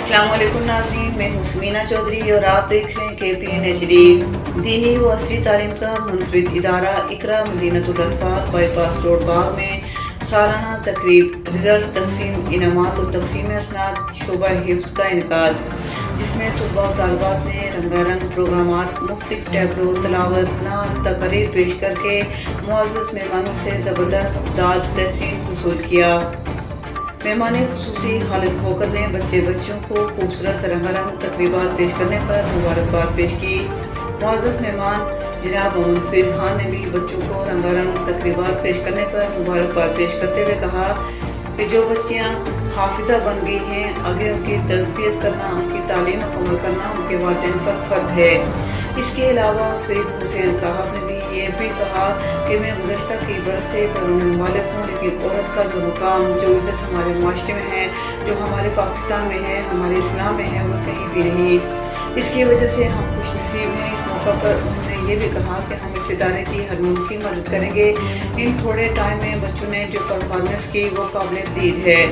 السلام علیکم ناظرین، میں ہوں سمینا چودھری اور آپ دیکھ رہے ہیں KPN HD۔ دینی و عصری تعلیم کا منفرد ادارہ اقرا مدینۃ الاطفال بائی پاس روڈ باغ میں سالانہ تقریب رزلٹ تقسیم انعامات و تقسیم اسناد شعبہ حفظ کا انعقاد، جس میں طلباء و طالبات نے رنگا رنگ پروگرامات، مختلف ٹیبلو، تلاوت، نعت، تقاریر پیش کر کے معزز مہمانوں سے زبردست داد تحسین حصول کیا۔ مہمان خصوصی خالد کھوکر نے بچوں کو خوبصورت رنگا رنگ تقریبات پیش کرنے پر مبارکباد پیش کی۔ معزز مہمان جناب محمد فرید خان نے بھی بچوں کو رنگا رنگ تقریبات پیش کرنے پر مبارکباد پیش کرتے ہوئے کہا کہ جو بچیاں حافظہ بن گئی ہیں، آگے ان کی تربیت کرنا، ان کی تعلیم مکمل کرنا ان کے والدین پر فرض ہے۔ اس کے علاوہ فرید حسین صاحب نے بھی یہ بھی کہا کہ میں گزشتہ کئی برس سے بیرون ممالک ہوں، لیکن عورت کا جو مقام، جو عزت ہمارے معاشرے میں ہے، جو ہمارے پاکستان میں ہے، ہمارے اسلام میں ہے، وہ کہیں بھی نہیں۔ اس کی وجہ سے ہم خوش نصیب ہیں۔ اس موقع پر انہوں نے یہ بھی کہا کہ ہم اس ادارے کی ہر ممکن مدد کریں گے۔ ان تھوڑے ٹائم میں بچوں نے جو پرفارمنس کی وہ قابل دید ہے۔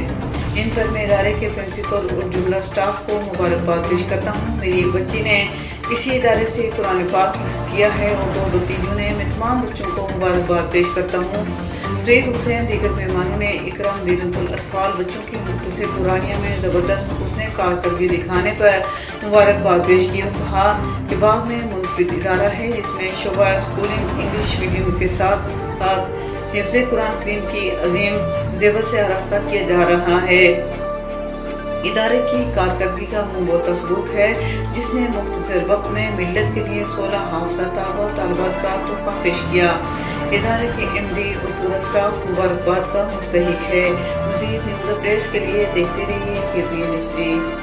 ان پر میں ادارے کے پرنسپل اور جملہ سٹاف کو مبارکباد پیش کرتا ہوں۔ میری ایک بچی نے اسی ادارے سے قرآن پاک حفظ کیا ہے اور 2 بھتیجوں نے۔ میں تمام بچوں کو مبارکباد پیش کرتا ہوں۔ فرید حسین دیگر مہمانوں نے اقرا مدینۃ الاطفال بچوں کی مختصر دورانیہ میں زبردست حسن کارکردگی دکھانے پر مبارکباد پیش کی اور کہا کہ باغ میں منفرد ادارہ ہے جس میں شعبہ اسکولنگ انگلش میڈیم کے ساتھ ساتھ حفظ قرآن کریم کی عظیم زیور سے آراستہ کیا جا رہا ہے۔ ادارے کی کارکردگی کا منہ بہت ثبوت ہے، جس نے مختصر وقت میں ملت کے لیے 16 حافظہ طلباء و طالبات کا تحفہ پیش کیا۔ ادارے کے MD اور پورا سٹاف مبارکباد کا مستحق ہے۔ مزید نیوز اپڈیٹس کے لیے دیکھتے رہیے KPN HD۔